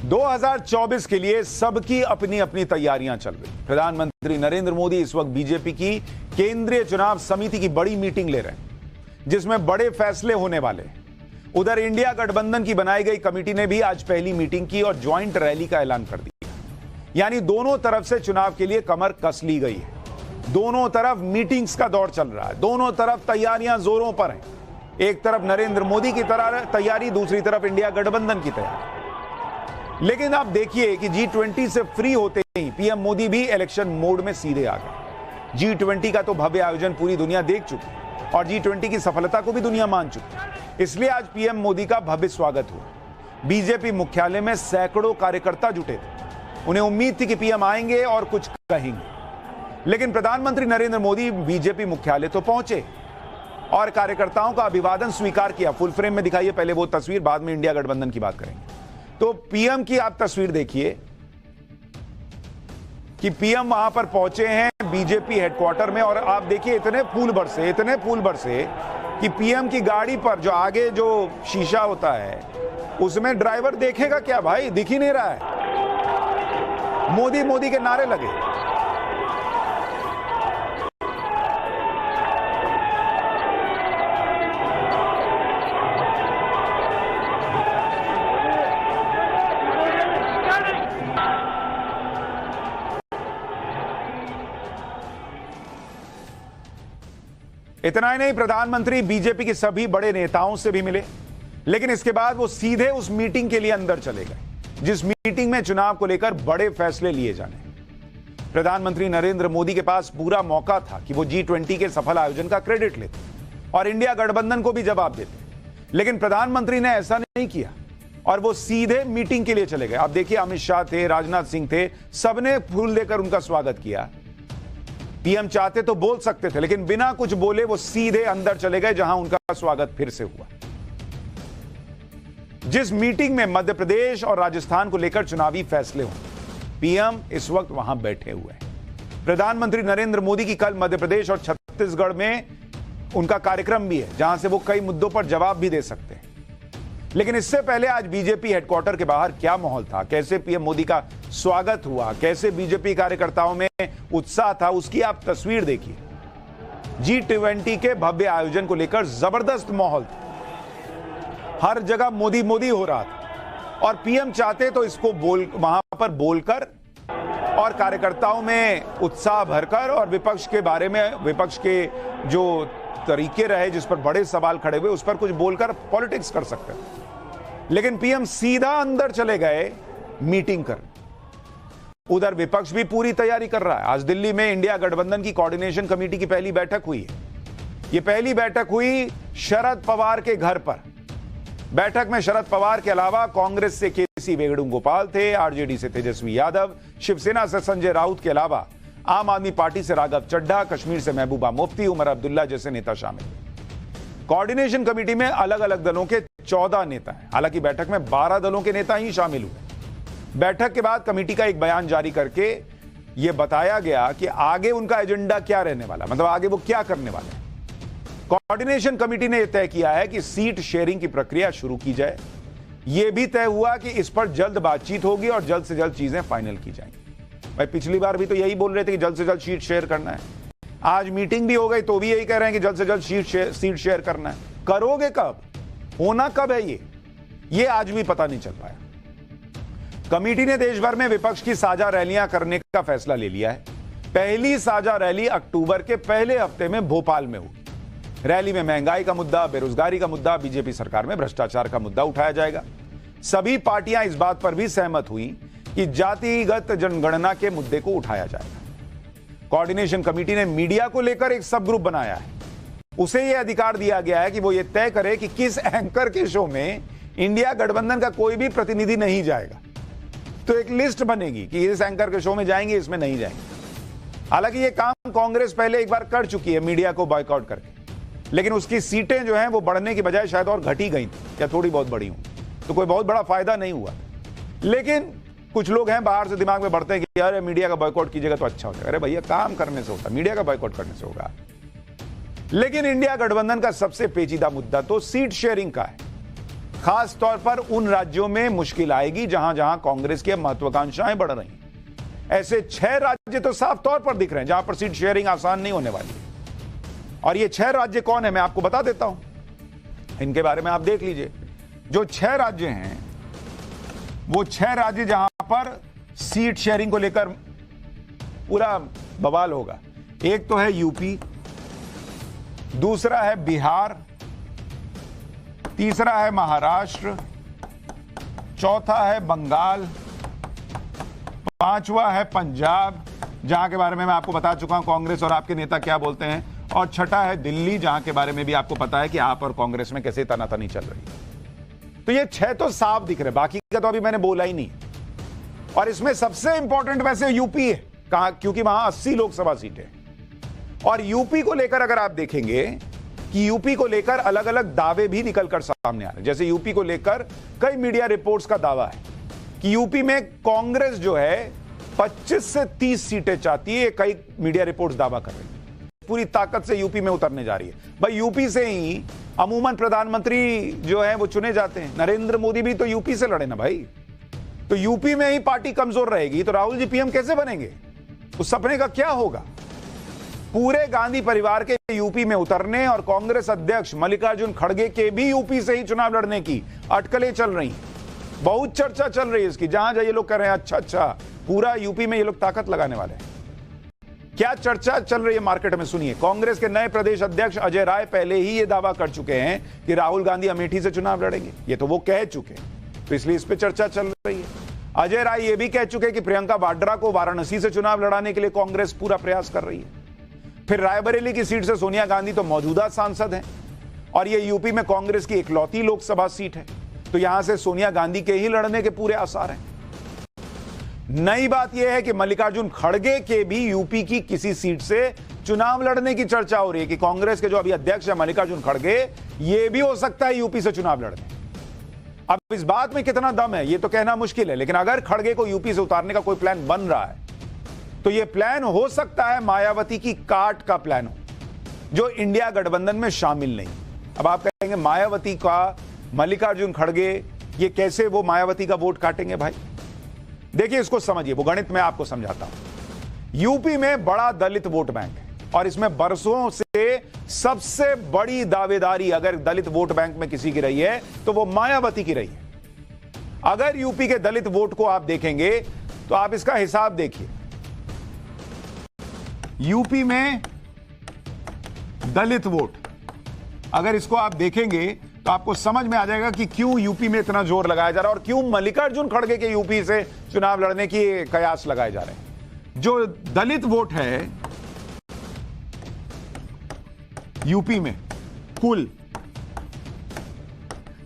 2024 के लिए सबकी अपनी अपनी तैयारियां चल रही। प्रधानमंत्री नरेंद्र मोदी इस वक्त बीजेपी की केंद्रीय चुनाव समिति की बड़ी मीटिंग ले रहे हैं, जिसमें बड़े फैसले होने वाले हैं। उधर इंडिया गठबंधन की बनाई गई कमेटी ने भी आज पहली मीटिंग की और ज्वाइंट रैली का ऐलान कर दिया। यानी दोनों तरफ से चुनाव के लिए कमर कस ली गई है। दोनों तरफ मीटिंग्स का दौर चल रहा है, दोनों तरफ तैयारियां जोरों पर हैं। एक तरफ नरेंद्र मोदी की तरह तैयारी, दूसरी तरफ इंडिया गठबंधन की तैयारी। लेकिन आप देखिए कि G20 से फ्री होते ही पीएम मोदी भी इलेक्शन मोड में सीधे आ गए। G20 का तो भव्य आयोजन पूरी दुनिया देख चुकी और G20 की सफलता को भी दुनिया मान चुकी। इसलिए आज पीएम मोदी का भव्य स्वागत हुआ। बीजेपी मुख्यालय में सैकड़ों कार्यकर्ता जुटे थे। उन्हें उम्मीद थी कि पीएम आएंगे और कुछ कहेंगे, लेकिन प्रधानमंत्री नरेंद्र मोदी बीजेपी मुख्यालय तो पहुंचे और कार्यकर्ताओं का अभिवादन स्वीकार किया। फुल फ्रेम में दिखाइए पहले वो तस्वीर, बाद में इंडिया गठबंधन की बात करेंगे। तो पीएम की आप तस्वीर देखिए कि पीएम वहां पर पहुंचे हैं बीजेपी हेडक्वार्टर में, और आप देखिए इतने फूल बरसे कि पीएम की गाड़ी पर जो आगे जो शीशा होता है उसमें ड्राइवर देखेगा क्या भाई, दिख ही नहीं रहा है। मोदी मोदी के नारे लगे। इतना ही नहीं, प्रधानमंत्री बीजेपी के सभी बड़े नेताओं से भी मिले, लेकिन इसके बाद वो सीधे उस मीटिंग के लिए अंदर चले गए, जिस मीटिंग में चुनाव को लेकर बड़े फैसले लिए जाने। प्रधानमंत्री नरेंद्र मोदी के पास पूरा मौका था कि वो G20 के सफल आयोजन का क्रेडिट लेते और इंडिया गठबंधन को भी जवाब देते, लेकिन प्रधानमंत्री ने ऐसा नहीं किया और वो सीधे मीटिंग के लिए चले गए। आप देखिए, अमित शाह थे, राजनाथ सिंह थे, सबने फूल देकर उनका स्वागत किया। पीएम चाहते तो बोल सकते थे, लेकिन बिना कुछ बोले वो सीधे अंदर चले गए, जहां उनका स्वागत फिर से हुआ। जिस मीटिंग में मध्य प्रदेश और राजस्थान को लेकर चुनावी फैसले होंगे, पीएम इस वक्त वहां बैठे हुए हैं। प्रधानमंत्री नरेंद्र मोदी की कल मध्य प्रदेश और छत्तीसगढ़ में उनका कार्यक्रम भी है, जहां से वो कई मुद्दों पर जवाब भी दे सकते हैं। लेकिन इससे पहले आज बीजेपी हेडक्वार्टर के बाहर क्या माहौल था, कैसे पीएम मोदी का स्वागत हुआ, कैसे बीजेपी कार्यकर्ताओं में उत्साह था, उसकी आप तस्वीर देखिए। G20 के भव्य आयोजन को लेकर जबरदस्त माहौल था। हर जगह मोदी मोदी हो रहा था और पीएम चाहते तो इसको वहां पर बोलकर और कार्यकर्ताओं में उत्साह भरकर और विपक्ष के बारे में, विपक्ष के जो तरीके रहे जिस पर बड़े सवाल खड़े हुए, उस पर कुछ बोलकर पॉलिटिक्स कर सकते हैं। लेकिन पीएम सीधा अंदर चले गए मीटिंग कर। उधर विपक्ष भी पूरी तैयारी कर रहा है। आज दिल्ली में इंडिया गठबंधन की कोऑर्डिनेशन कमेटी की पहली बैठक हुई है। यह पहली बैठक हुई शरद पवार के घर पर। बैठक में शरद पवार के अलावा कांग्रेस से केसी वेणुगोपाल थे, आरजेडी से तेजस्वी यादव, शिवसेना से संजय राउत के अलावा आम आदमी पार्टी से राघव चड्ढा, कश्मीर से महबूबा मुफ्ती, उमर अब्दुल्ला जैसे नेता शामिल। कोऑर्डिनेशन कमेटी में अलग अलग दलों के 14 नेता हैं। हालांकि बैठक में 12 दलों के नेता ही शामिल हुए। बैठक के बाद कमेटी का एक बयान जारी करके यह बताया गया कि आगे उनका एजेंडा क्या रहने वाला, मतलब आगे वो क्या करने वाले हैं। कोऑर्डिनेशन कमेटी ने यह तय किया है कि सीट शेयरिंग की प्रक्रिया शुरू की जाए। यह भी तय हुआ कि इस पर जल्द बातचीत होगी और जल्द से जल्द चीजें फाइनल की जाएंगी। भाई पिछली बार भी तो यही बोल रहे थे कि जल्द से जल्द सीट शेयर करना है। आज मीटिंग भी हो गई तो भी यही कह रहे हैं कि जल्द से जल्द सीट शेयर करना है। करोगे कब, होना कब है ये आज भी पता नहीं चल पाया। कमेटी ने देश भर में विपक्ष की साझा रैलियां करने का फैसला ले लिया है। पहली साझा रैली अक्टूबर के पहले हफ्ते में भोपाल में होगी। रैली में महंगाई का मुद्दा, बेरोजगारी का मुद्दा, बीजेपी सरकार में भ्रष्टाचार का मुद्दा उठाया जाएगा। सभी पार्टियां इस बात पर भी सहमत हुई कि जातिगत जनगणना के मुद्दे को उठाया जाएगा। कोऑर्डिनेशन कमेटी ने मीडिया को लेकर एक सब ग्रुप बनाया है। उसे यह अधिकार दिया गया है कि वो ये तय करे कि किस एंकर के शो में इंडिया गठबंधन का कोई भी प्रतिनिधि नहीं जाएगा। तो एक लिस्ट बनेगी कि इस एंकर के शो में जाएंगे, इसमें नहीं जाएंगे। हालांकि ये काम कांग्रेस पहले एक बार कर चुकी है मीडिया को बॉयकॉट करके, लेकिन उसकी सीटें जो हैं वो बढ़ने की बजाय शायद और घटी गई थी या थोड़ी बहुत बढ़ी हूं, तो कोई बहुत बड़ा फायदा नहीं हुआ। लेकिन कुछ लोग हैं बाहर से दिमाग में बढ़ते हैं कि यार मीडिया का बॉयकॉट कीजिएगा तो अच्छा हो जाएगा। अरे भैया, काम करने से होता, मीडिया का बॉयकॉट करने से होगा। लेकिन इंडिया गठबंधन का सबसे पेचीदा मुद्दा तो सीट शेयरिंग का है। खास तौर पर उन राज्यों में मुश्किल आएगी जहां जहां कांग्रेस की महत्वाकांक्षाएं बढ़ रही हैं। ऐसे 6 राज्य तो साफ तौर पर दिख रहे हैं जहां पर सीट शेयरिंग आसान नहीं होने वाली है। और ये 6 राज्य कौन है मैं आपको बता देता हूं, इनके बारे में आप देख लीजिए। जो 6 राज्य हैं वो 6 राज्य जहां पर सीट शेयरिंग को लेकर पूरा बवाल होगा। एक तो है यूपी, दूसरा है बिहार, तीसरा है महाराष्ट्र, चौथा है बंगाल, पांचवा है पंजाब जहां के बारे में मैं आपको बता चुका हूं कांग्रेस और आपके नेता क्या बोलते हैं, और छठा है दिल्ली जहां के बारे में भी आपको पता है कि आप और कांग्रेस में कैसे तनातनी चल रही है। तो ये 6 तो साफ दिख रहे, बाकी का तो अभी मैंने बोला ही नहीं। और इसमें सबसे इंपॉर्टेंट वैसे यूपी है, कहां, क्योंकि वहां 80 लोकसभा सीटें। और यूपी को लेकर अगर आप देखेंगे कि यूपी को लेकर अलग अलग दावे भी निकलकर सामने आ रहे हैं। जैसे यूपी को लेकर कई मीडिया रिपोर्ट्स का दावा है कि यूपी में कांग्रेस जो है 25 से 30 सीटें चाहती है। कई मीडिया रिपोर्ट्स दावा कर रही है पूरी ताकत से यूपी में उतरने जा रही है। भाई यूपी से ही अमूमन प्रधानमंत्री जो है वो चुने जाते हैं। नरेंद्र मोदी भी तो यूपी से लड़े ना भाई। तो यूपी में ही पार्टी कमजोर रहेगी तो राहुल जी पीएम कैसे बनेंगे? उस सपने का क्या होगा? पूरे गांधी परिवार के यूपी में उतरने और कांग्रेस अध्यक्ष मल्लिकार्जुन खड़गे के भी यूपी से ही चुनाव लड़ने की अटकलें चल रही हैं। बहुत चर्चा चल रही है इसकी। जहां जहां ये लोग कर रहे हैं अच्छा पूरा यूपी में ये लोग ताकत लगाने वाले हैं। क्या चर्चा चल रही है मार्केट में सुनिए। कांग्रेस के नए प्रदेश अध्यक्ष अजय राय पहले ही ये दावा कर चुके हैं कि राहुल गांधी अमेठी से चुनाव लड़ेंगे। ये तो वो कह चुके हैं, तो इसलिए इस पे चर्चा चल रही है। अजय राय ये भी कह चुके हैं कि प्रियंका वाड्रा को वाराणसी से चुनाव लड़ाने के लिए कांग्रेस पूरा प्रयास कर रही है। फिर रायबरेली की सीट से सोनिया गांधी तो मौजूदा सांसद हैं और ये यूपी में कांग्रेस की इकलौती लोकसभा सीट है, तो यहां से सोनिया गांधी के ही लड़ने के पूरे आसार हैं। नई बात यह है कि मल्लिकार्जुन खड़गे के भी यूपी की किसी सीट से चुनाव लड़ने की चर्चा हो रही है कि कांग्रेस के जो अभी अध्यक्ष है मल्लिकार्जुन खड़गे, ये भी हो सकता है यूपी से चुनाव लड़ने। अब इस बात में कितना दम है ये तो कहना मुश्किल है, लेकिन अगर खड़गे को यूपी से उतारने का कोई प्लान बन रहा है तो यह प्लान हो सकता है मायावती की काट का प्लान हो, जो इंडिया गठबंधन में शामिल नहीं। अब आप कहेंगे मायावती का मल्लिकार्जुन खड़गे, ये कैसे वो मायावती का वोट काटेंगे? भाई देखिए इसको समझिए, वो गणित मैं आपको समझाता हूं। यूपी में बड़ा दलित वोट बैंक है और इसमें बरसों से सबसे बड़ी दावेदारी अगर दलित वोट बैंक में किसी की रही है तो वो मायावती की रही है। अगर यूपी के दलित वोट को आप देखेंगे तो आप इसका हिसाब देखिए। यूपी में दलित वोट अगर इसको आप देखेंगे तो आपको समझ में आ जाएगा कि क्यों यूपी में इतना जोर लगाया जा रहा है और क्यों मल्लिकार्जुन खड़गे के यूपी से चुनाव लड़ने की कयास लगाए जा रहे हैं। जो दलित वोट है यूपी में कुल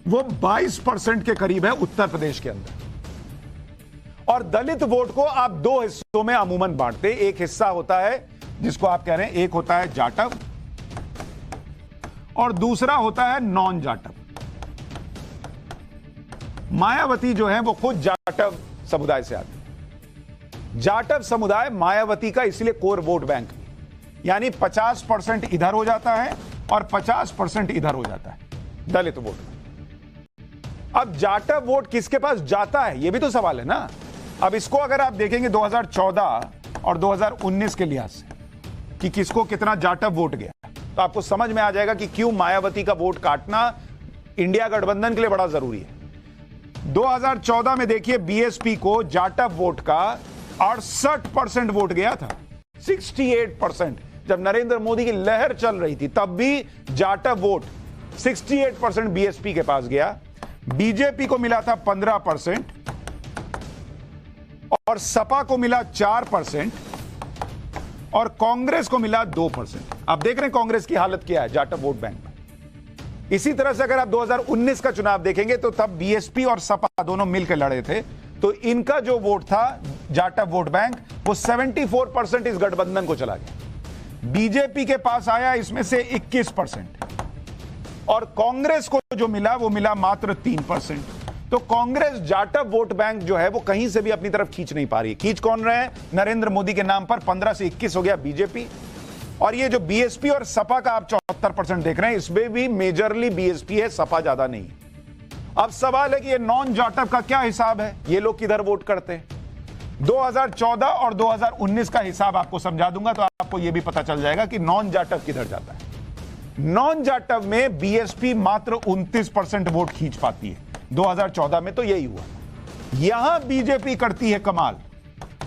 वो 22% के करीब है उत्तर प्रदेश के अंदर। और दलित वोट को आप 2 हिस्सों में अमूमन बांटते। एक हिस्सा होता है जिसको आप कह रहे हैं, एक होता है जाटव और दूसरा होता है नॉन जाटव। मायावती जो है वो खुद जाटव समुदाय से आती है। जाटव समुदाय मायावती का इसलिए कोर वोट बैंक, यानी 50% इधर हो जाता है और 50% इधर हो जाता है दलित वोट। अब जाटव वोट किसके पास जाता है ये भी तो सवाल है ना। अब इसको अगर आप देखेंगे 2014 और 2019 के लिहाज से कि किसको कितना जाटव वोट गया, तो आपको समझ में आ जाएगा कि क्यों मायावती का वोट काटना इंडिया गठबंधन के लिए बड़ा जरूरी है। 2014 में देखिए बीएसपी को जाटव वोट का 68% वोट गया था। 68% जब नरेंद्र मोदी की लहर चल रही थी तब भी जाटव वोट 68% बीएसपी के पास गया। बीजेपी को मिला था 15% और सपा को मिला 4% और कांग्रेस को मिला 2%। आप देख रहे हैं कांग्रेस की हालत क्या है जाटव वोट बैंक में। इसी तरह से अगर आप 2019 का चुनाव देखेंगे तो तब बीएसपी और सपा दोनों मिलकर लड़े थे, तो इनका जो वोट था जाटव वोट बैंक वो 74% इस गठबंधन को चला गया। बीजेपी के पास आया इसमें से 21% और कांग्रेस को जो मिला वो मिला मात्र 3%। तो कांग्रेस जाटव वोट बैंक जो है वो कहीं से भी अपनी तरफ खींच नहीं पा रही। खींच कौन रहे हैं? नरेंद्र मोदी के नाम पर 15 से 21 हो गया बीजेपी। और ये जो बीएसपी और सपा का आप 74% देख रहे हैं, इसमें भी मेजरली बीएसपी है, सपा ज्यादा नहीं। अब सवाल है कि ये नॉन जाटव का क्या हिसाब है, ये लोग किधर वोट करते हैं। 2014 और 2019 का हिसाब आपको समझा दूंगा तो आपको यह भी पता चल जाएगा कि नॉन जाटव किधर जाता है। नॉन जाटव में बीएसपी मात्र 29% वोट खींच पाती है। 2014 में तो यही हुआ। यहां बीजेपी करती है कमाल,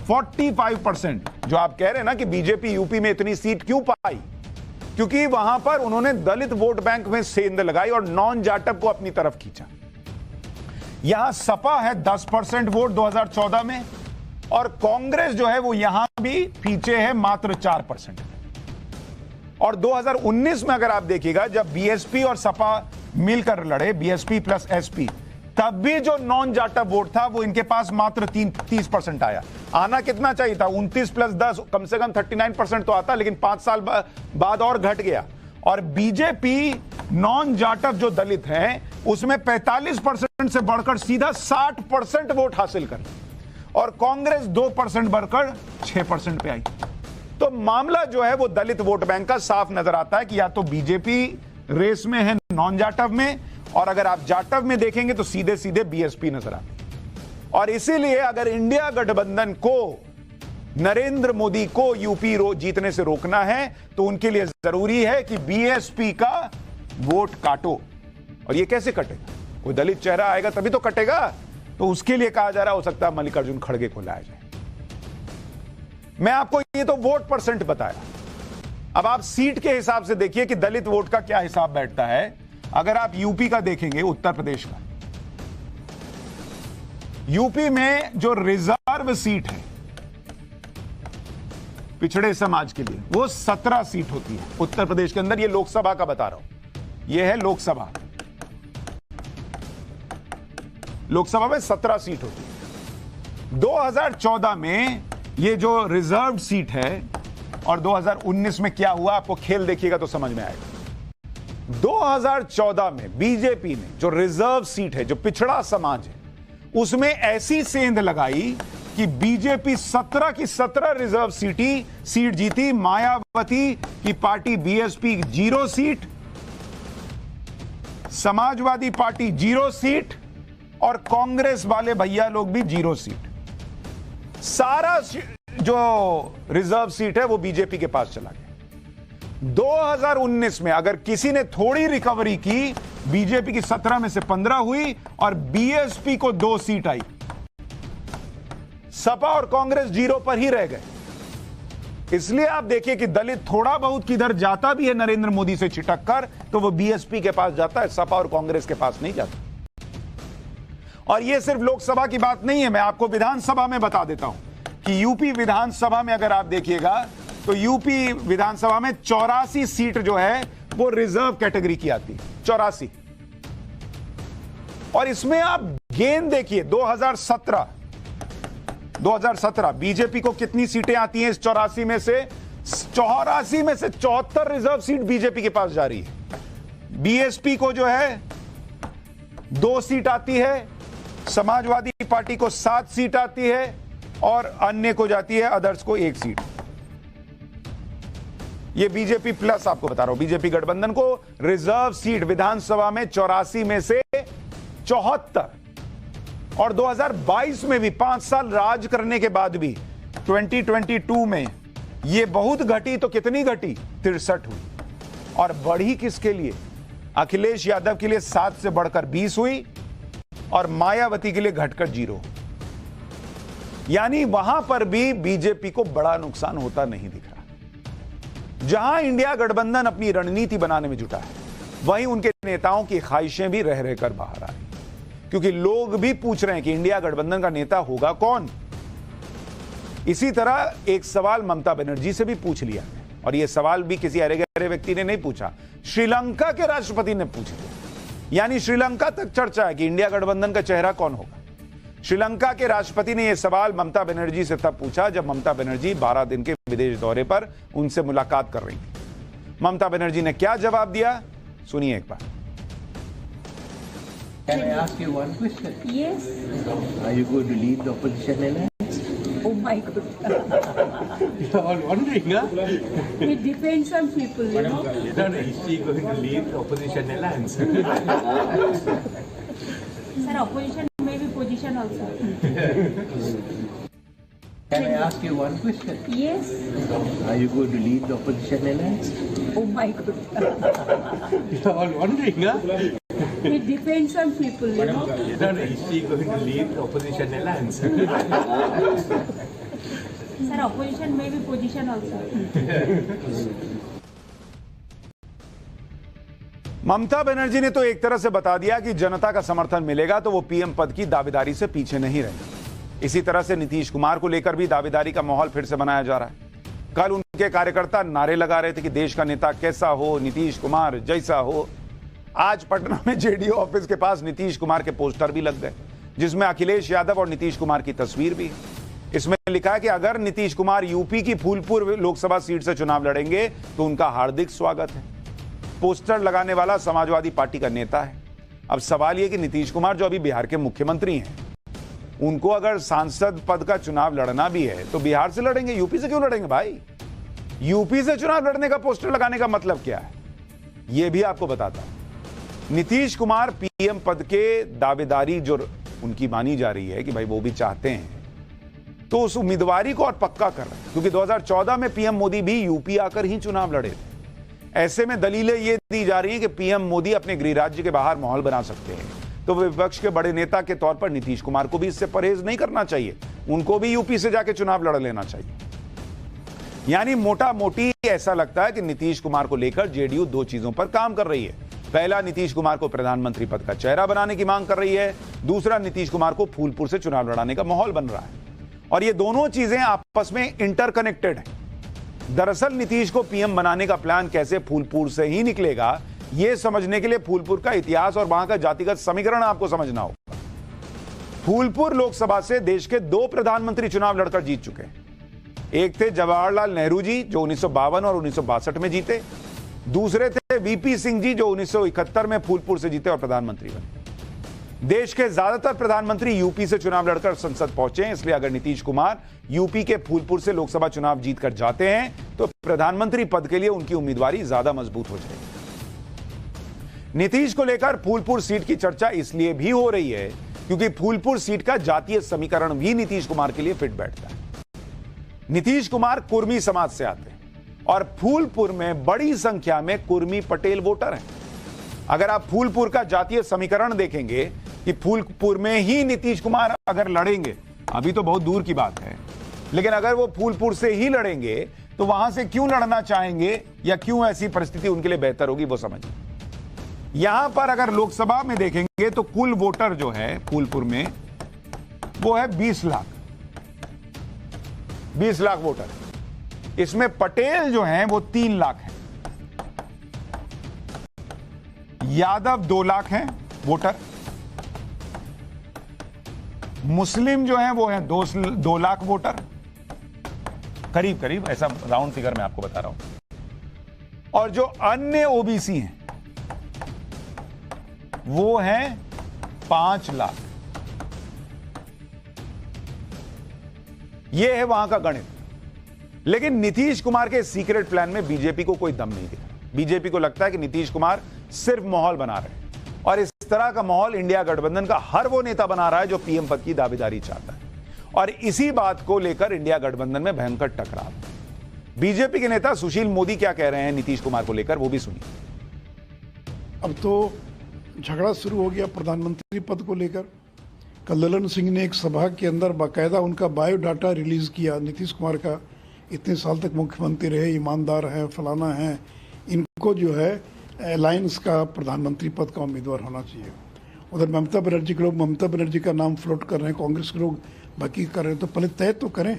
45%। जो आप कह रहे हैं ना कि बीजेपी यूपी में इतनी सीट क्यों पाई, क्योंकि वहां पर उन्होंने दलित वोट बैंक में सेंध लगाई और नॉन जाटव को अपनी तरफ खींचा। यहां सपा है 10% वोट 2014 में, और कांग्रेस जो है वो यहां भी पीछे है मात्र 4%। और 2019 में अगर आप देखिएगा, जब बीएसपी और सपा मिलकर लड़े, बीएसपी प्लस एसपी, तब भी जो नॉन जाटव वोट था वो इनके पास मात्र 30% आया। आना कितना चाहिए था? 29 प्लस 10, कम से कम 39% तो आता, लेकिन 5 साल बाद और घट गया। और बीजेपी नॉन जाटव जो दलित हैं उसमें 45% से बढ़कर सीधा 60% वोट हासिल कर, और कांग्रेस 2% बढ़कर 6% पे आई। तो मामला जो है वो दलित वोट बैंक का साफ नजर आता है कि या तो बीजेपी रेस में है नॉन जाटव में, और अगर आप जाटव में देखेंगे तो सीधे सीधे बीएसपी नजर आती है। और इसीलिए अगर इंडिया गठबंधन को, नरेंद्र मोदी को यूपी जीतने से रोकना है तो उनके लिए जरूरी है कि बीएसपी का वोट काटो। और ये कैसे कटेगा? कोई दलित चेहरा आएगा तभी तो कटेगा। तो उसके लिए कहा जा रहा हो सकता है मल्लिकार्जुन खड़गे को लाया जाए। मैं आपको ये तो वोट परसेंट बताया। अब आप सीट के हिसाब से देखिए कि दलित वोट का क्या हिसाब बैठता है। अगर आप यूपी का देखेंगे, उत्तर प्रदेश का, यूपी में जो रिजर्व सीट है पिछड़े समाज के लिए, वो 17 सीट होती है उत्तर प्रदेश के अंदर। ये लोकसभा का बता रहा हूं, ये है लोकसभा। लोकसभा में 17 सीट होती है। 2014 में ये जो रिजर्व सीट है, और 2019 में क्या हुआ, आपको खेल देखिएगा तो समझ में आएगा। 2014 में बीजेपी ने जो रिजर्व सीट है, जो पिछड़ा समाज है, उसमें ऐसी सेंध लगाई कि बीजेपी 17 की 17 रिजर्व सीट जीती। मायावती की party BSP 0 seat, Samajwadi party 0 seat, और कांग्रेस वाले भैया लोग भी 0 सीट। सारा जो रिजर्व सीट है वो बीजेपी के पास चला गया। 2019 में अगर किसी ने थोड़ी रिकवरी की, बीजेपी की 17 में से 15 हुई और बीएसपी को 2 सीट आई। सपा और कांग्रेस 0 पर ही रह गए। इसलिए आप देखिए कि दलित थोड़ा बहुत किधर जाता भी है नरेंद्र मोदी से छिटक कर, तो वो बीएसपी के पास जाता है, सपा और कांग्रेस के पास नहीं जाता। और ये सिर्फ लोकसभा की बात नहीं है, मैं आपको विधानसभा में बता देता हूं कि यूपी विधानसभा में अगर आप देखिएगा तो यूपी विधानसभा में 84 सीट जो है वो रिजर्व कैटेगरी की आती है, 84। और इसमें आप गेन देखिए, 2017 बीजेपी को कितनी सीटें आती हैं इस 84 में से? 84 में से 74 रिजर्व सीट बीजेपी के पास जा रही है। बीएसपी को जो है 2 सीट आती है, समाजवादी पार्टी को 7 सीट आती है, और अन्य को जाती है, अदर्स को 1 सीट। ये बीजेपी प्लस आपको बता रहा हूं, बीजेपी गठबंधन को रिजर्व सीट विधानसभा में 84 में से 74। और 2022 में भी 5 साल राज करने के बाद भी 2022 में ये बहुत घटी, तो कितनी घटी? 63 हुई। और बढ़ी किसके लिए? अखिलेश यादव के लिए 7 से बढ़कर 20 हुई, और मायावती के लिए घटकर 0। यानी वहां पर भी बीजेपी को बड़ा नुकसान होता नहीं दिख रहा। जहां इंडिया गठबंधन अपनी रणनीति बनाने में जुटा है, वहीं उनके नेताओं की ख्वाहिशें भी रह रहकर बाहर आ रही, क्योंकि लोग भी पूछ रहे हैं कि इंडिया गठबंधन का नेता होगा कौन। इसी तरह एक सवाल ममता बनर्जी से भी पूछ लिया, और यह सवाल भी किसी अरे गहरे व्यक्ति ने नहीं पूछा, श्रीलंका के राष्ट्रपति ने पूछ लिया। यानी श्रीलंका तक चर्चा है कि इंडिया गठबंधन का चेहरा कौन होगा। श्रीलंका के राष्ट्रपति ने यह सवाल ममता बनर्जी से तब पूछा जब ममता बनर्जी 12 दिन के विदेश दौरे पर उनसे मुलाकात कर रही थी। ममता बनर्जी ने क्या जवाब दिया, सुनिए एक बार। Can I ask you one question? Yes. Are you going to lead the opposition alliance? Oh my God. You're all wondering, huh? It depends on people, you know. No, is she going to lead the opposition alliance? Sir, opposition may be position also. Can I ask you one question? Yes. Are you going to lead the opposition alliance? Oh my God. You're all wondering, huh? It depends on people, you know. Is she going to lead the opposition alliance? Sir, opposition may be position also. Mamata Banerjee ने तो एक तरह से बता दिया कि जनता का समर्थन मिलेगा तो वो पीएम पद की दावेदारी से पीछे नहीं रहेंगे। इसी तरह से नीतीश कुमार को लेकर भी दावेदारी का माहौल फिर से बनाया जा रहा है। कल उनके कार्यकर्ता नारे लगा रहे थे कि देश का नेता कैसा हो, नीतीश कुमार जैसा हो। आज पटना में जेडीयू ऑफिस के पास नीतीश कुमार के पोस्टर भी लग गए, जिसमें अखिलेश यादव और नीतीश कुमार की तस्वीर भी है। इसमें लिखा है कि अगर नीतीश कुमार यूपी की फूलपुर लोकसभा सीट से चुनाव लड़ेंगे तो उनका हार्दिक स्वागत है। पोस्टर लगाने वाला समाजवादी पार्टी का नेता है। अब सवाल यह कि नीतीश कुमार जो अभी बिहार के मुख्यमंत्री हैं, उनको अगर सांसद पद का चुनाव लड़ना भी है तो बिहार से लड़ेंगे, यूपी से क्यों लड़ेंगे भाई? यूपी से चुनाव लड़ने का पोस्टर लगाने का मतलब क्या है, यह भी आपको बताता हूं। नीतीश कुमार पीएम पद के दावेदारी जो उनकी मानी जा रही है कि भाई वो भी चाहते हैं, तो उस उम्मीदवारी को और पक्का कर रहे हैं, क्योंकि 2014 में पीएम मोदी भी यूपी आकर ही चुनाव लड़े थे। ऐसे में दलीलें ये दी जा रही हैं कि पीएम मोदी अपने गृह राज्य के बाहर माहौल बना सकते हैं, तो विपक्ष के बड़े नेता के तौर पर नीतीश कुमार को भी इससे परहेज नहीं करना चाहिए, उनको भी यूपी से जाके चुनाव लड़ लेना चाहिए। यानी मोटा मोटी ऐसा लगता है कि नीतीश कुमार को लेकर जेडीयू दो चीजों पर काम कर रही है। पहला, नीतीश कुमार को प्रधानमंत्री पद का चेहरा बनाने की मांग कर रही है। दूसरा, नीतीश कुमार को फूलपुर से चुनाव लड़ाने का माहौल बन रहा है। और ये दोनों चीजें आपस में इंटरकनेक्टेड हैं। दरअसल नीतीश को पीएम बनाने का प्लान कैसे फूलपुर से ही निकलेगा, यह समझने के लिए फूलपुर का इतिहास और वहां का जातिगत समीकरण आपको समझना होगा। फूलपुर लोकसभा से देश के दो प्रधानमंत्री चुनाव लड़कर जीत चुके हैं। एक थे जवाहरलाल नेहरू जी जो 1952 और 1962 में जीते। दूसरे थे वीपी सिंह जी जो 1971 में फूलपुर से जीते और प्रधानमंत्री बने। देश के ज्यादातर प्रधानमंत्री यूपी से चुनाव लड़कर संसद पहुंचे हैं, इसलिए अगर नीतीश कुमार यूपी के फूलपुर से लोकसभा चुनाव जीतकर जाते हैं तो प्रधानमंत्री पद के लिए उनकी उम्मीदवारी ज्यादा मजबूत हो जाएगी। नीतीश को लेकर फूलपुर सीट की चर्चा इसलिए भी हो रही है क्योंकि फूलपुर सीट का जातीय समीकरण भी नीतीश कुमार के लिए फिट बैठता है। नीतीश कुमार कुर्मी समाज से आते हैं और फूलपुर में बड़ी संख्या में कुर्मी पटेल वोटर हैं। अगर आप फूलपुर का जातीय समीकरण देखेंगे कि फूलपुर में ही नीतीश कुमार अगर लड़ेंगे, अभी तो बहुत दूर की बात है, लेकिन अगर वो फूलपुर से ही लड़ेंगे तो वहां से क्यों लड़ना चाहेंगे या क्यों ऐसी परिस्थिति उनके लिए बेहतर होगी, वो समझिए। यहां पर अगर लोकसभा में देखेंगे तो कुल वोटर जो है फूलपुर में वो है 20 लाख 20 लाख वोटर। इसमें पटेल जो हैं वो 3 लाख हैं, यादव 2 लाख हैं वोटर, मुस्लिम जो हैं वो हैं 2 लाख वोटर, करीब करीब ऐसा राउंड फिगर मैं आपको बता रहा हूं। और जो अन्य ओबीसी हैं वो हैं 5 लाख। यह है वहां का गणित। लेकिन नीतीश कुमार के सीक्रेट प्लान में बीजेपी को कोई दम नहीं दिख रहा। बीजेपी को लगता है कि नीतीश कुमार सिर्फ माहौल बना रहे हैं और इस तरह का माहौल इंडिया गठबंधन का हर वो नेता बना रहा है जो पीएम पद की दावेदारी चाहता है। और इसी बात को लेकर इंडिया गठबंधन में भयंकर टकराव। बीजेपी के नेता सुशील मोदी क्या कह रहे हैं नीतीश कुमार को लेकर, वो भी सुनिए। अब तो झगड़ा शुरू हो गया प्रधानमंत्री पद को लेकर। कल ललन सिंह ने एक सभा के अंदर बाकायदा उनका बायोडाटा रिलीज किया नीतीश कुमार का। इतने साल तक मुख्यमंत्री रहे, ईमानदार हैं, फलाना है, इनको जो है अलायंस का प्रधानमंत्री पद का उम्मीदवार होना चाहिए। उधर ममता बनर्जी के लोग ममता बनर्जी का नाम फ्लोट कर रहे हैं, कांग्रेस के लोग बाकी कर रहे हैं। तो पहले तय तो करें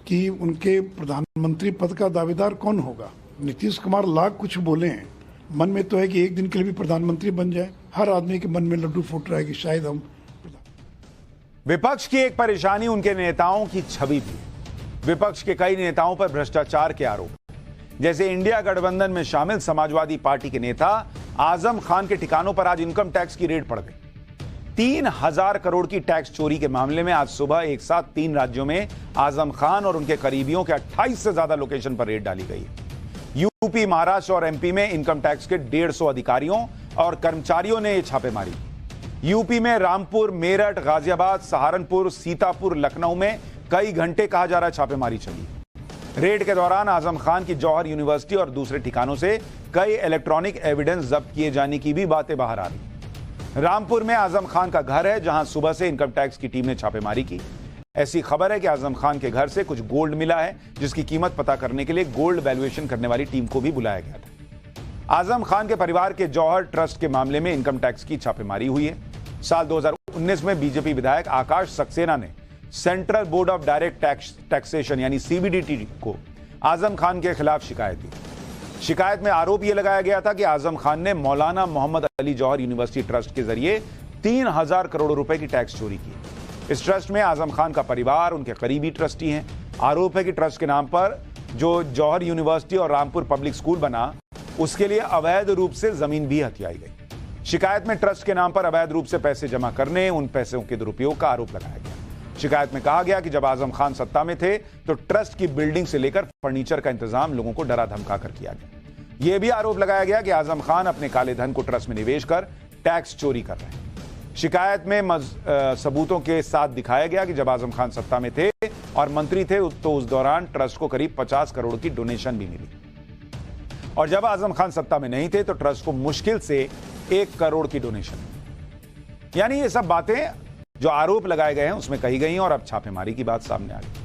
कि उनके प्रधानमंत्री पद का दावेदार कौन होगा। नीतीश कुमार लाख कुछ बोले हैं, मन में तो है कि एक दिन के लिए भी प्रधानमंत्री बन जाए। हर आदमी के मन में लड्डू फूट रहा है कि शायद हम। विपक्ष की एक परेशानी उनके नेताओं की छवि भी है। विपक्ष के कई नेताओं पर भ्रष्टाचार के आरोप, जैसे इंडिया गठबंधन में शामिल समाजवादी पार्टी के नेता आजम खान के ठिकानों पर आज इनकम टैक्स की रेड पड़ गई। 3000 करोड़ की टैक्स चोरी के मामले में आज सुबह एक साथ 3 राज्यों में आजम खान और उनके करीबियों के 28 से ज्यादा लोकेशन पर रेड डाली गई। यूपी, महाराष्ट्र और एमपी में इनकम टैक्स के 150 अधिकारियों और कर्मचारियों ने यह छापेमारी की। यूपी में रामपुर, मेरठ, गाजियाबाद, सहारनपुर, सीतापुर, लखनऊ में कई घंटे कहा जा रहा है छापेमारी चली। रेड के दौरान आजम खान की जौहर यूनिवर्सिटी और दूसरे ठिकानों से कई इलेक्ट्रॉनिक एविडेंस जब्त किए जाने की भी बातें बाहर आ रही। रामपुर में आजम खान का घर है, जहां सुबह से इनकम टैक्स की टीम ने छापेमारी की। ऐसी खबर है कि आजम खान के घर से कुछ गोल्ड मिला है, जिसकी कीमत पता करने के लिए गोल्ड वैल्यूएशन करने वाली टीम को भी बुलाया गया था। आजम खान के परिवार के जौहर ट्रस्ट के मामले में इनकम टैक्स की छापेमारी हुई है। साल 2019 में बीजेपी विधायक आकाश सक्सेना ने central board of direct taxation यानी सीबीडीटी को आजम खान के खिलाफ शिकायत दी। शिकायत में आरोप यह लगाया गया था कि आजम खान ने मौलाना मोहम्मद अली जौहर यूनिवर्सिटी ट्रस्ट के जरिए 3000 करोड़ रुपए की टैक्स चोरी की। इस ट्रस्ट में आजम खान का परिवार, उनके करीबी ट्रस्टी हैं। आरोप है कि ट्रस्ट के नाम पर जो जौहर यूनिवर्सिटी और रामपुर पब्लिक स्कूल बना, उसके लिए अवैध रूप से जमीन भी हथियाई गई। शिकायत में ट्रस्ट के नाम पर अवैध रूप से पैसे जमा करने, उन पैसों के दुरुपयोग का आरोप लगाया गया। शिकायत में कहा गया कि जब आजम खान सत्ता में थे तो ट्रस्ट की बिल्डिंग से लेकर फर्नीचर का इंतजाम लोगों को डरा धमका कर किया गया। यह भी आरोप लगाया गया कि आजम खान अपने काले धन को ट्रस्ट में निवेश कर टैक्स चोरी कर रहे हैं। शिकायत में सबूतों के साथ दिखाया गया कि जब आजम खान सत्ता में थे और मंत्री थे तो उस दौरान ट्रस्ट को करीब 50 करोड़ की डोनेशन भी मिली, और जब आजम खान सत्ता में नहीं थे तो ट्रस्ट को मुश्किल से 1 करोड़ की डोनेशन। यानी ये सब बातें जो आरोप लगाए गए हैं उसमें कही गई और अब छापेमारी की बात सामने आ गई।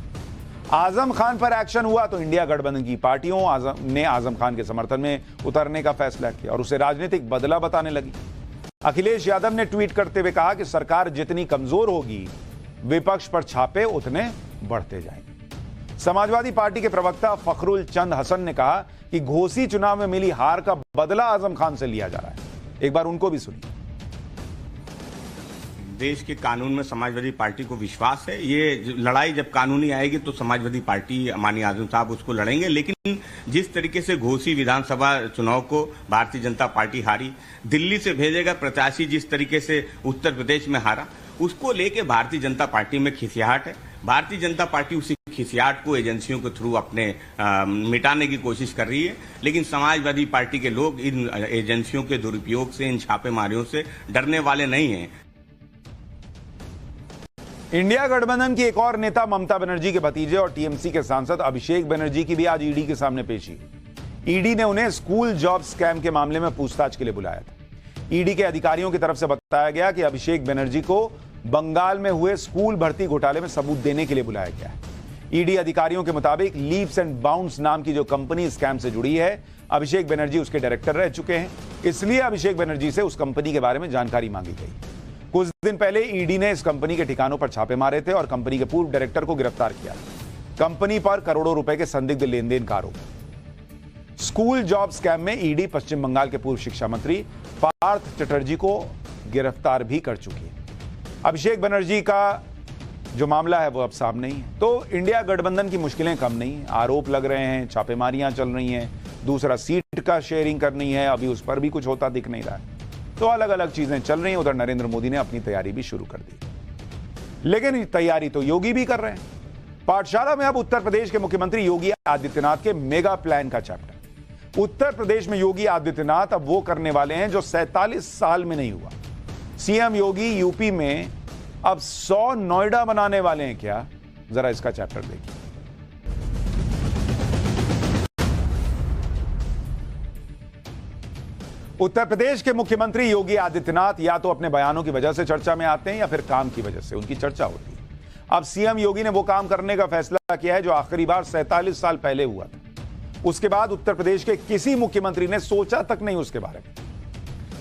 आजम खान पर एक्शन हुआ तो इंडिया गठबंधन की पार्टियों ने आजम खान के समर्थन में उतरने का फैसला किया और उसे राजनीतिक बदला बताने लगी। अखिलेश यादव ने ट्वीट करते हुए कहा कि सरकार जितनी कमजोर होगी, विपक्ष पर छापे उतने बढ़ते जाएंगे। समाजवादी पार्टी के प्रवक्ता फखरुल चंद हसन ने कहा कि घोसी चुनाव में मिली हार का बदला आजम खान से लिया जा रहा है। एक बार उनको भी सुनिए। देश के कानून में समाजवादी पार्टी को विश्वास है। ये लड़ाई जब कानूनी आएगी तो समाजवादी पार्टी, माननीय आजम साहब उसको लड़ेंगे, लेकिन जिस तरीके से घोसी विधानसभा चुनाव को भारतीय जनता पार्टी हारी, दिल्ली से भेजेगा प्रत्याशी जिस तरीके से उत्तर प्रदेश में हारा, उसको लेके भारतीय जनता पार्टी में खिसियाहट है। भारतीय जनता पार्टी उसी खिसियाहट को एजेंसियों के थ्रू अपने मिटाने की कोशिश कर रही है, लेकिन समाजवादी पार्टी के लोग इन एजेंसियों के दुरुपयोग से, इन छापेमारियों से डरने वाले नहीं हैं। इंडिया गठबंधन की एक और नेता ममता बनर्जी के भतीजे और टीएमसी के सांसद अभिषेक बनर्जी की भी आज ईडी के सामने पेशी। ईडी ने उन्हें स्कूल जॉब स्कैम के मामले में पूछताछ के लिए बुलाया था। ईडी के अधिकारियों की तरफ से बताया गया कि अभिषेक बनर्जी को बंगाल में हुए स्कूल भर्ती घोटाले में सबूत देने के लिए बुलाया गया है। ईडी अधिकारियों के मुताबिक लीप्स एंड बाउंड्स नाम की जो कंपनी स्कैम से जुड़ी है, अभिषेक बनर्जी उसके डायरेक्टर रह चुके हैं, इसलिए अभिषेक बनर्जी से उस कंपनी के बारे में जानकारी मांगी गई। कुछ दिन पहले ईडी ने इस कंपनी के ठिकानों पर छापे मारे थे और कंपनी के पूर्व डायरेक्टर को गिरफ्तार किया। कंपनी पर करोड़ों रुपए के संदिग्ध लेन देन का आरोप। स्कूल जॉब स्कैम में ईडी पश्चिम बंगाल के पूर्व शिक्षा मंत्री पार्थ चटर्जी को गिरफ्तार भी कर चुकी है। अभिषेक बनर्जी का जो मामला है वो अब सामने ही है। तो इंडिया गठबंधन की मुश्किलें कम नहीं है। आरोप लग रहे हैं, छापेमारियां चल रही हैं, दूसरा सीट का शेयरिंग करनी है, अभी उस पर भी कुछ होता दिख नहीं रहा है। तो अलग अलग चीजें चल रही हैं। उधर नरेंद्र मोदी ने अपनी तैयारी भी शुरू कर दी, लेकिन तैयारी तो योगी भी कर रहे हैं। पाठशाला में अब उत्तर प्रदेश के मुख्यमंत्री योगी आदित्यनाथ के मेगा प्लान का चैप्टर। उत्तर प्रदेश में योगी आदित्यनाथ अब वो करने वाले हैं जो 47 साल में नहीं हुआ। सीएम योगी यूपी में अब 100 नोएडा बनाने वाले हैं। क्या, जरा इसका चैप्टर देखिए। उत्तर प्रदेश के मुख्यमंत्री योगी आदित्यनाथ या तो अपने बयानों की वजह से चर्चा में आते हैं या फिर काम की वजह से उनकी चर्चा होती है। अब सीएम योगी ने वो काम करने का फैसला किया है जो आखिरी बार 47 साल पहले हुआ था। उसके बाद उत्तर प्रदेश के किसी मुख्यमंत्री ने सोचा तक नहीं उसके बारे में।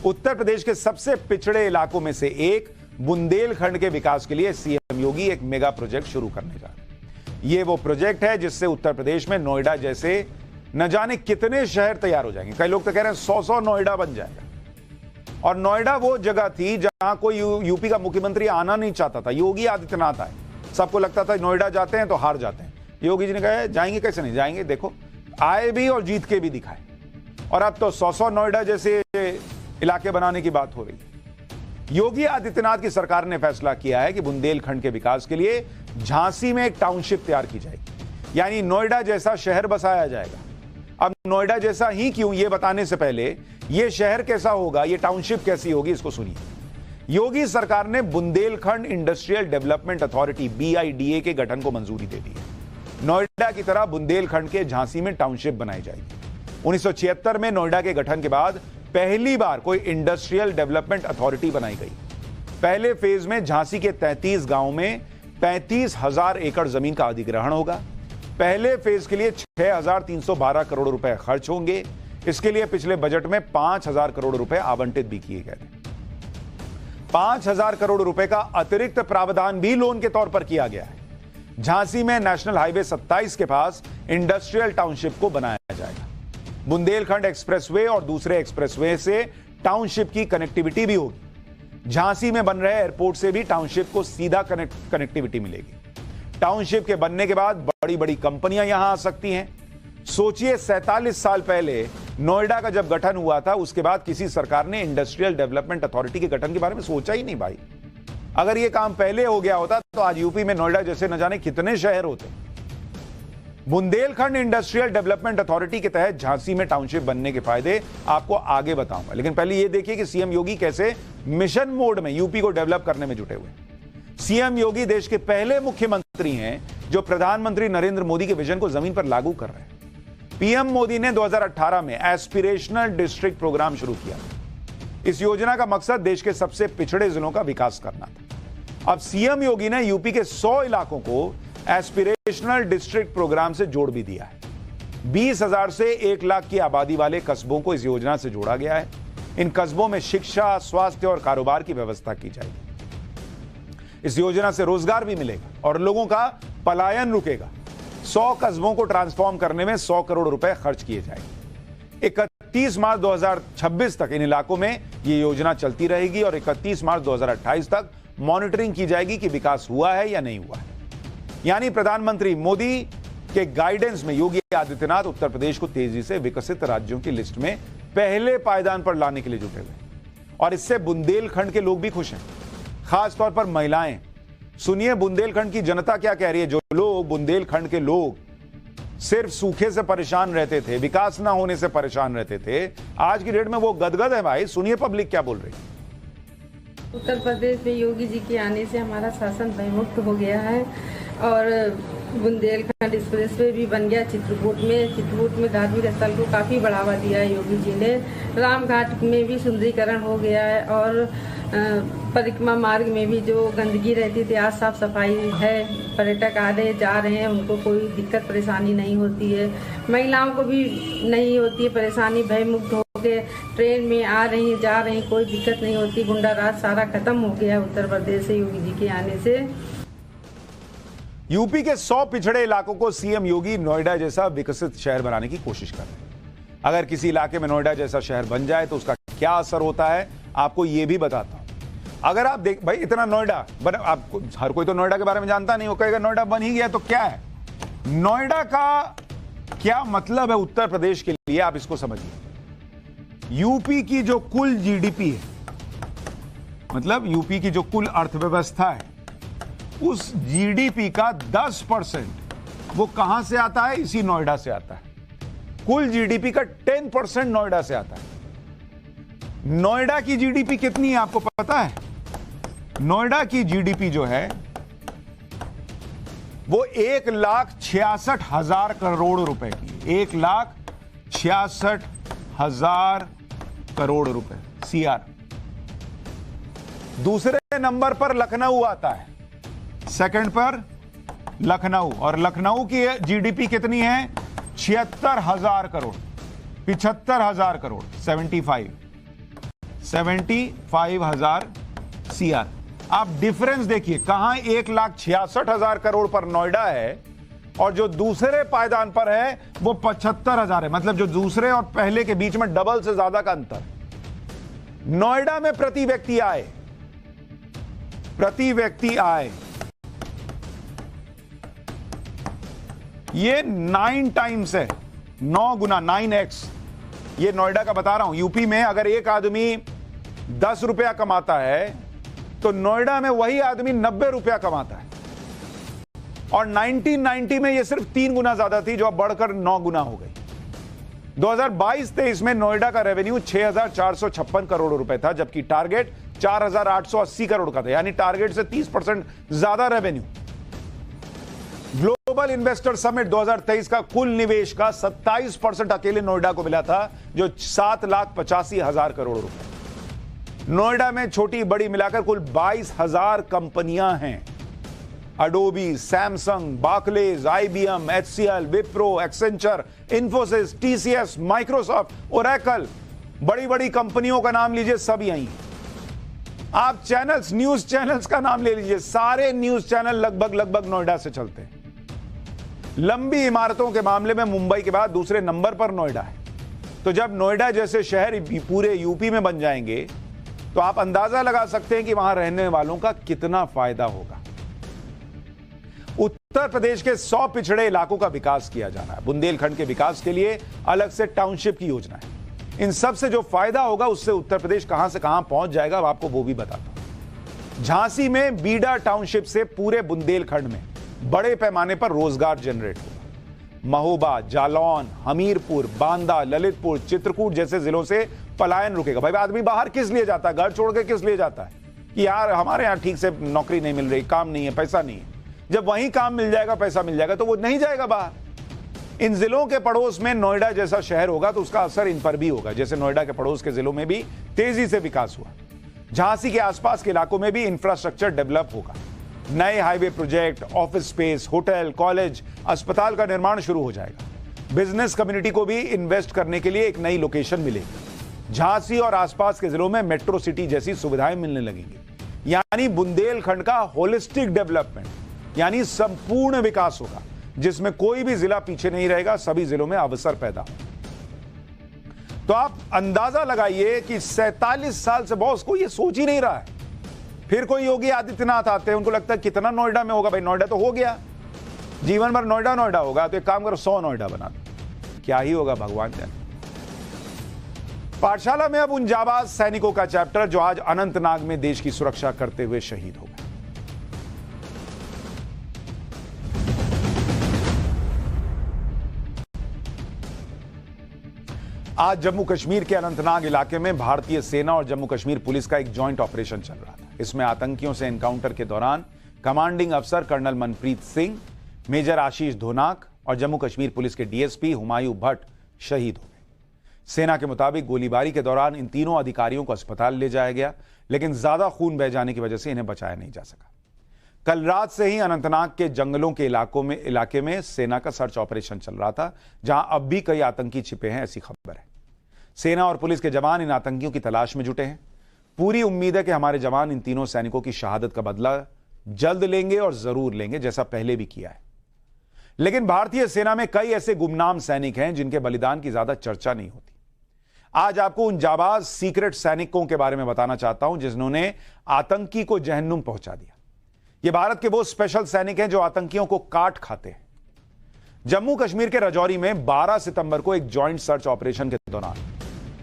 उत्तर प्रदेश के सबसे पिछड़े इलाकों में से एक बुंदेलखंड के विकास के लिए सीएम योगी एक मेगा प्रोजेक्ट शुरू करने जा रहे हैं। ये वो प्रोजेक्ट है जिससे उत्तर प्रदेश में नोएडा जैसे न जाने कितने शहर तैयार हो जाएंगे। कई लोग तो कह रहे हैं 100 नोएडा बन जाएगा। और नोएडा वो जगह थी जहां कोई यूपी का मुख्यमंत्री आना नहीं चाहता था। योगी आदित्यनाथ आए, सबको लगता था नोएडा जाते हैं तो हार जाते हैं। योगी जी ने कहा जाएंगे कैसे नहीं जाएंगे, देखो आए भी और जीत के भी दिखाए। और अब तो 100 नोएडा जैसे इलाके बनाने की बात हो रही है। योगी आदित्यनाथ की सरकार ने फैसला किया है कि बुंदेलखंड के विकास के लिए झांसी में एक टाउनशिप तैयार की जाएगी, यानी नोएडा जैसा शहर बसाया जाएगा। अब नोएडा जैसा ही क्यों, ये बताने से पहले ये शहर कैसा होगा, ये टाउनशिप कैसी होगी, इसको सुनिए। योगी सरकार ने Bundelkhand industrial development authority BIDA के गठन को मंजूरी दे दी है। नोएडा की तरह बुंदेलखंड के झांसी में टाउनशिप बनाई जाएगी। 1976 में नोएडा के गठन के बाद पहली बार कोई इंडस्ट्रियल डेवलपमेंट अथॉरिटी बनाई गई। पहले फेज में झांसी के 33 गांवों में 35,000 एकड़ जमीन का अधिग्रहण होगा। पहले फेज के लिए 6,312 करोड़ रुपए खर्च होंगे। इसके लिए पिछले बजट में 5,000 करोड़ रुपए आवंटित भी किए गए थे। 5,000 करोड़ रुपए का अतिरिक्त प्रावधान भी लोन के तौर पर किया गया है। झांसी में नेशनल हाईवे 27 के पास इंडस्ट्रियल टाउनशिप को बनाया जाएगा। बुंदेलखंड एक्सप्रेसवे और दूसरे एक्सप्रेसवे से टाउनशिप की कनेक्टिविटी भी होगी। झांसी में बन रहे एयरपोर्ट से भी टाउनशिप को सीधा कनेक्टिविटी मिलेगी। टाउनशिप के बनने के बाद बड़ी बड़ी कंपनियां यहां आ सकती हैं। सोचिए 47 साल पहले नोएडा का जब गठन हुआ था, उसके बाद किसी सरकार ने इंडस्ट्रियल डेवलपमेंट अथॉरिटी के गठन के बारे में सोचा ही नहीं भाई। अगर यह काम पहले हो गया होता तो आज यूपी में नोएडा जैसे न जाने कितने शहर होते। बुंदेलखंड इंडस्ट्रियल डेवलपमेंट अथॉरिटी के तहत झांसी में टाउनशिप बनने के फायदे आपको आगे बताऊंगा, लेकिन पहले यह देखिए कि सीएम योगी कैसे मिशन मोड में यूपी को डेवलप करने में जुटे हुए। सीएम योगी देश के पहले मुख्यमंत्री हैं जो प्रधानमंत्री नरेंद्र मोदी के विजन को जमीन पर लागू कर रहे हैं। पीएम मोदी ने 2018 में एस्पिरेशनल डिस्ट्रिक्ट प्रोग्राम शुरू किया। इस योजना का मकसद देश के सबसे पिछड़े जिलों का विकास करना था। अब सीएम योगी ने यूपी के 100 इलाकों को एस्पिरेशनल डिस्ट्रिक्ट प्रोग्राम से जोड़ भी दिया है। 20,000 से 1 लाख की आबादी वाले कस्बों को इस योजना से जोड़ा गया है। इन कस्बों में शिक्षा, स्वास्थ्य और कारोबार की व्यवस्था की जाएगी। इस योजना से रोजगार भी मिलेगा और लोगों का पलायन रुकेगा। 100 कस्बों को ट्रांसफॉर्म करने में 100 करोड़ रुपए खर्च किए जाएंगे। 31 मार्च 2026 तक इन इलाकों में यह योजना चलती रहेगी और 31 मार्च 2028 तक मॉनिटरिंग की जाएगी कि विकास हुआ है या नहीं हुआ है। यानी प्रधानमंत्री मोदी के गाइडेंस में योगी आदित्यनाथ उत्तर प्रदेश को तेजी से विकसित राज्यों की लिस्ट में पहले पायदान पर लाने के लिए जुटे हुए और इससे बुंदेलखंड के लोग भी खुश हैं, खासतौर पर महिलाएं। सुनिए बुंदेलखंड की जनता क्या कह रही है। जो लोग बुंदेलखंड के लोग सिर्फ सूखे से परेशान रहते थे, विकास ना होने से परेशान रहते थे, आज की डेट में वो गदगद है भाई। सुनिए पब्लिक क्या बोल रही है। उत्तर प्रदेश में योगी जी के आने से हमारा शासन भयमुक्त हो गया है और बुंदेलखंड एक्सप्रेसवे भी बन गया। चित्रकूट में धार्मिक स्थल को काफ़ी बढ़ावा दिया है योगी जी ने। रामघाट में भी सुंदरीकरण हो गया है और परिक्रमा मार्ग में भी जो गंदगी रहती थी आज साफ सफाई है। पर्यटक आ रहे जा रहे हैं, उनको कोई दिक्कत परेशानी नहीं होती है। महिलाओं को भी नहीं होती है परेशानी, भयमुक्त होकर ट्रेन में आ रही हैं, जा रही हैं, कोई दिक्कत नहीं होती। गुंडा राज सारा खत्म हो गया है उत्तर प्रदेश से योगी जी के आने से। यूपी के 100 पिछड़े इलाकों को सीएम योगी नोएडा जैसा विकसित शहर बनाने की कोशिश कर रहे हैं। अगर किसी इलाके में नोएडा जैसा शहर बन जाए तो उसका क्या असर होता है आपको यह भी बताता हूं। अगर आप देख भाई इतना नोएडा बन, आपको हर कोई तो नोएडा के बारे में जानता नहीं, वो कहेगा नोएडा बन ही गया तो क्या है। नोएडा का क्या मतलब है उत्तर प्रदेश के लिए, आप इसको समझिए। यूपी की जो कुल जीडीपी है, मतलब यूपी की जो कुल अर्थव्यवस्था है, उस जीडीपी का 10% वो कहां से आता है, इसी नोएडा से आता है। कुल जीडीपी का 10% नोएडा से आता है। नोएडा की जीडीपी कितनी है आपको पता है? नोएडा की जीडीपी जो है वो 1,66,000 करोड़ रुपए की, 1,66,000 करोड़ रुपए सीआर। दूसरे नंबर पर लखनऊ आता है, सेकंड पर लखनऊ, और लखनऊ की जीडीपी कितनी है? 76,000 करोड़, 75,000 करोड़, 75,000 सीआर। आप डिफरेंस देखिए, कहां 1,66,000 करोड़ पर नोएडा है और जो दूसरे पायदान पर है वो 75,000 है। मतलब जो दूसरे और पहले के बीच में डबल से ज्यादा का अंतर। नोएडा में प्रति व्यक्ति आय ये 9 टाइम्स है, 9 गुना, 9x। ये नोएडा का बता रहा हूं। यूपी में अगर एक आदमी 10 रुपया कमाता है तो नोएडा में वही आदमी 90 रुपया कमाता है। और 1990 में ये सिर्फ 3 गुना ज्यादा थी, जो अब बढ़कर 9 गुना हो गई। 2022-23 में नोएडा का रेवेन्यू 6,456 करोड़ रुपए था, जबकि टारगेट 4,880 करोड़ का था, यानी टारगेट से 30% ज्यादा रेवेन्यू। ग्लोबल इन्वेस्टर समिट 2023 का कुल निवेश का 27% अकेले नोएडा को मिला था, जो 7,85,000 करोड़ रुपए। नोएडा में छोटी बड़ी मिलाकर कुल 22,000 कंपनियां हैं। Adobe, Samsung, Barclays, IBM, HCL, Wipro, Accenture, Infosys, TCS, Microsoft, Oracle, बड़ी बड़ी कंपनियों का नाम लीजिए, सब यहीं हैं। आप चैनल्स, न्यूज चैनल्स का नाम ले लीजिए, सारे न्यूज चैनल लगभग नोएडा से चलते हैं। लंबी इमारतों के मामले में मुंबई के बाद दूसरे नंबर पर नोएडा है। तो जब नोएडा जैसे शहर पूरे यूपी में बन जाएंगे तो आप अंदाजा लगा सकते हैं कि वहां रहने वालों का कितना फायदा होगा। उत्तर प्रदेश के 100 पिछड़े इलाकों का विकास किया जा रहा है। बुंदेलखंड के विकास के लिए अलग से टाउनशिप की योजना है। इन सब से जो फायदा होगा उससे उत्तर प्रदेश कहां से कहां पहुंच जाएगा, अब आपको वो भी बताता हूं। झांसी में बीडा टाउनशिप से पूरे बुंदेलखंड में बड़े पैमाने पर रोजगार जनरेट होगा। महोबा, जालौन, हमीरपुर, बांदा, ललितपुर, चित्रकूट जैसे जिलों से पलायन रुकेगा। भाई आदमी बाहर किस लिए जाता है, घर छोड़ के किस लिए जाता है कि यार हमारे यहां ठीक से नौकरी नहीं मिल रही, काम नहीं है, पैसा नहीं है। जब वहीं काम मिल जाएगा, पैसा मिल जाएगा, तो वो नहीं जाएगा बाहर। इन जिलों के पड़ोस में नोएडा जैसा शहर होगा तो उसका असर इन पर भी होगा। जैसे नोएडा के पड़ोस के जिलों में भी तेजी से विकास हुआ, झांसी के आसपास के इलाकों में भी इंफ्रास्ट्रक्चर डेवलप होगा। नए highway project, office space, hotel, college, अस्पताल का निर्माण शुरू हो जाएगा। बिजनेस कम्युनिटी को भी इन्वेस्ट करने के लिए एक नई लोकेशन मिलेगी। झांसी और आसपास के जिलों में मेट्रो सिटी जैसी सुविधाएं मिलने लगेंगी। यानी बुंदेलखंड का होलिस्टिक डेवलपमेंट, यानी संपूर्ण विकास होगा, जिसमें कोई भी जिला पीछे नहीं रहेगा, सभी जिलों में अवसर पैदा हो। तो आप अंदाजा लगाइए कि 47 साल से बॉस को यह सोच ही नहीं रहा है। फिर कोई योगी आदित्यनाथ आते हैं, उनको लगता है कितना नोएडा में होगा। भाई नोएडा तो हो गया, जीवन भर नोएडा होगा, तो एक काम करो 100 नोएडा बना दो। क्या ही होगा भगवान जाने। पाठशाला में अब उन जाबाज सैनिकों का चैप्टर जो आज अनंतनाग में देश की सुरक्षा करते हुए शहीद हो गए। आज जम्मू कश्मीर के अनंतनाग इलाके में भारतीय सेना और जम्मू कश्मीर पुलिस का एक जॉइंट ऑपरेशन चल रहा था। इसमें आतंकियों से एनकाउंटर के दौरान कमांडिंग अफसर कर्नल मनप्रीत सिंह, मेजर आशीष धोनाक और जम्मू कश्मीर पुलिस के DSP हुमायूं भट्ट शहीद हो गए। सेना के मुताबिक गोलीबारी के दौरान इन तीनों अधिकारियों को अस्पताल ले जाया गया, लेकिन ज्यादा खून बह जाने की वजह से इन्हें बचाया नहीं जा सका। कल रात से ही अनंतनाग के जंगलों के इलाके में सेना का सर्च ऑपरेशन चल रहा था, जहां अब भी कई आतंकी छिपे हैं, ऐसी खबर है। सेना और पुलिस के जवान इन आतंकियों की तलाश में जुटे हैं। पूरी उम्मीद है कि हमारे जवान इन तीनों सैनिकों की शहादत का बदला जल्द लेंगे और जरूर लेंगे, जैसा पहले भी किया है। लेकिन भारतीय सेना में कई ऐसे गुमनाम सैनिक हैं जिनके बलिदान की ज्यादा चर्चा नहीं होती। आज आपको उन जाबाज सीक्रेट सैनिकों के बारे में बताना चाहता हूं जिन्होंने आतंकी को जहन्नुम पहुंचा दिया। ये भारत के वो स्पेशल सैनिक हैं जो आतंकियों को काट खाते हैं। जम्मू कश्मीर के राजौरी में 12 सितंबर को एक जॉइंट सर्च ऑपरेशन के दौरान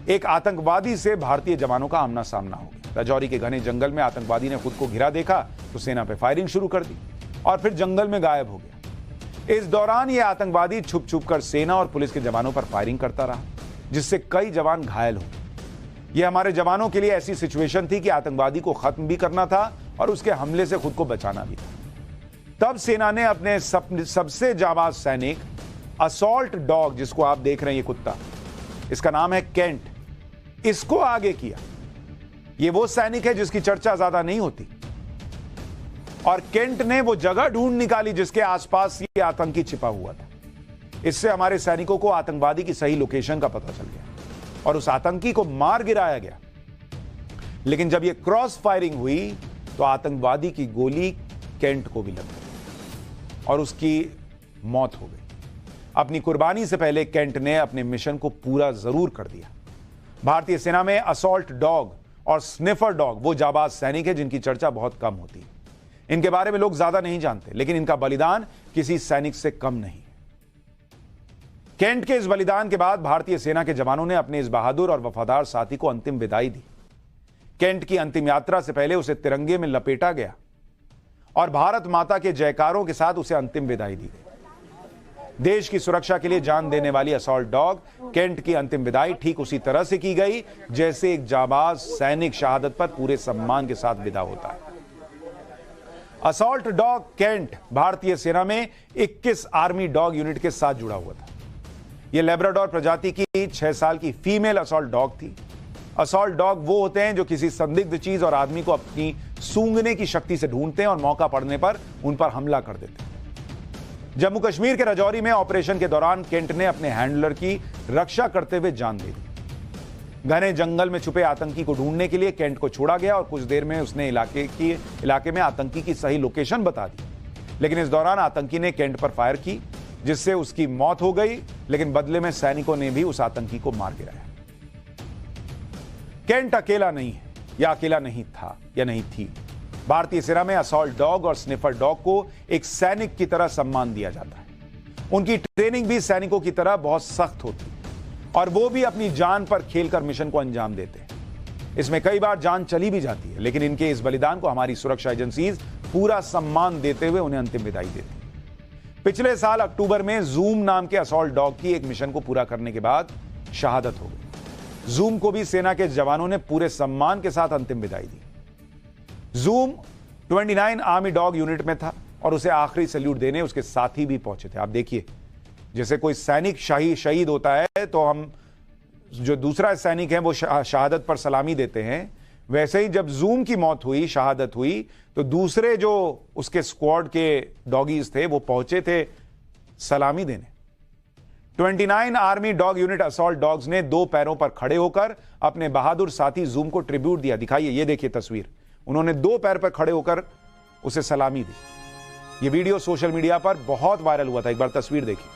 एक आतंकवादी से भारतीय जवानों का आमना सामना हो गया। राजौरी के घने जंगल में आतंकवादी ने खुद को घिरा देखा तो सेना पे फायरिंग शुरू कर दी और फिर जंगल में गायब हो गया। इस दौरान यह आतंकवादी छुप छुप कर सेना और पुलिस के जवानों पर फायरिंग करता रहा, जिससे कई जवान घायल हो गए। यह हमारे जवानों के लिए ऐसी सिचुएशन थी कि आतंकवादी को खत्म भी करना था और उसके हमले से खुद को बचाना भी था। तब सेना ने अपने सबसे जाबाज सैनिक असॉल्ट डॉग, जिसको आप देख रहे हैं, ये कुत्ता, इसका नाम है केंट, इसको आगे किया। ये वो सैनिक है जिसकी चर्चा ज्यादा नहीं होती, और केंट ने वो जगह ढूंढ निकाली जिसके आसपास ये आतंकी छिपा हुआ था। इससे हमारे सैनिकों को आतंकवादी की सही लोकेशन का पता चल गया और उस आतंकी को मार गिराया गया। लेकिन जब ये क्रॉस फायरिंग हुई तो आतंकवादी की गोली केंट को भी लग गई और उसकी मौत हो गई। अपनी कुर्बानी से पहले केंट ने अपने मिशन को पूरा जरूर कर दिया। भारतीय सेना में असॉल्ट डॉग और स्निफर डॉग वो जाबाज सैनिक है जिनकी चर्चा बहुत कम होती है। इनके बारे में लोग ज्यादा नहीं जानते, लेकिन इनका बलिदान किसी सैनिक से कम नहीं। केंट के इस बलिदान के बाद भारतीय सेना के जवानों ने अपने इस बहादुर और वफादार साथी को अंतिम विदाई दी। केंट की अंतिम यात्रा से पहले उसे तिरंगे में लपेटा गया और भारत माता के जयकारों के साथ उसे अंतिम विदाई दी गई। देश की सुरक्षा के लिए जान देने वाली असॉल्ट डॉग केंट की अंतिम विदाई ठीक उसी तरह से की गई जैसे एक जाबाज सैनिक शहादत पर पूरे सम्मान के साथ विदा होता है। असॉल्ट डॉग केंट भारतीय सेना में 21 आर्मी डॉग यूनिट के साथ जुड़ा हुआ था। यह लेब्राडोर प्रजाति की 6 साल की फीमेल असॉल्ट डॉग थी। असॉल्ट डॉग वो होते हैं जो किसी संदिग्ध चीज और आदमी को अपनी सूंघने की शक्ति से ढूंढते हैं और मौका पड़ने पर उन पर हमला कर देते हैं। जम्मू कश्मीर के राजौरी में ऑपरेशन के दौरान केंट ने अपने हैंडलर की रक्षा करते हुए जान दे दी। घने जंगल में छुपे आतंकी को ढूंढने के लिए केंट को छोड़ा गया और कुछ देर में उसने इलाके में आतंकी की सही लोकेशन बता दी, लेकिन इस दौरान आतंकी ने केंट पर फायर की जिससे उसकी मौत हो गई, लेकिन बदले में सैनिकों ने भी उस आतंकी को मार गिराया। केंट अकेला नहीं है या अकेला नहीं था या नहीं थी। भारतीय सेना में असॉल्ट डॉग और स्निफर डॉग को एक सैनिक की तरह सम्मान दिया जाता है। उनकी ट्रेनिंग भी सैनिकों की तरह बहुत सख्त होती है और वो भी अपनी जान पर खेलकर मिशन को अंजाम देते हैं। इसमें कई बार जान चली भी जाती है, लेकिन इनके इस बलिदान को हमारी सुरक्षा एजेंसीज पूरा सम्मान देते हुए उन्हें अंतिम विदाई देती है। पिछले साल अक्टूबर में जूम नाम के असॉल्ट डॉग की एक मिशन को पूरा करने के बाद शहादत हो गई। जूम को भी सेना के जवानों ने पूरे सम्मान के साथ अंतिम विदाई दी। जूम 29 आर्मी डॉग यूनिट में था और उसे आखिरी सैल्यूट देने उसके साथी भी पहुंचे थे। आप देखिए, जैसे कोई सैनिक शहीद होता है तो हम जो दूसरा सैनिक है वो शहादत पर सलामी देते हैं, वैसे ही जब जूम की मौत हुई, शहादत हुई, तो दूसरे जो उसके स्क्वाड के डॉगीज थे वो पहुंचे थे सलामी देने। 29 army dog unit assault dogs ने 2 पैरों पर खड़े होकर अपने बहादुर साथी जूम को ट्रिब्यूट दिया। दिखाइए, ये देखिए तस्वीर, उन्होंने 2 पैर पर खड़े होकर उसे सलामी दी। ये वीडियो सोशल मीडिया पर बहुत वायरल हुआ था। एक बार तस्वीर देखिए।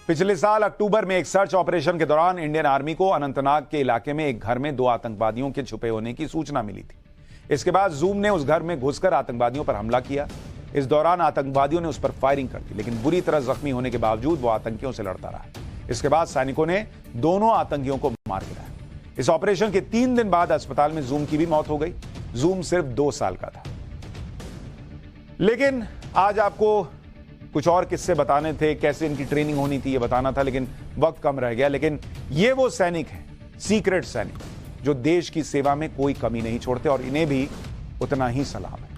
पिछले साल अक्टूबर में एक सर्च ऑपरेशन के दौरान इंडियन आर्मी को अनंतनाग के इलाके में एक घर में 2 आतंकवादियों के छुपे होने की सूचना मिली थी। इसके बाद जूम ने उस घर में घुसकर आतंकवादियों पर हमला किया। इस दौरान आतंकवादियों ने उस पर फायरिंग कर दी, लेकिन बुरी तरह जख्मी होने के बावजूद वो आतंकियों से लड़ता रहा। इसके बाद सैनिकों ने दोनों आतंकियों को मार गिराया। इस ऑपरेशन के 3 दिन बाद अस्पताल में जूम की भी मौत हो गई। जूम सिर्फ 2 साल का था। लेकिन आज आपको कुछ और किस्से बताने थे, कैसे इनकी ट्रेनिंग होनी थी ये बताना था, लेकिन वक्त कम रह गया। लेकिन ये वो सैनिक हैं, सीक्रेट सैनिक, जो देश की सेवा में कोई कमी नहीं छोड़ते और इन्हें भी उतना ही सलाम है।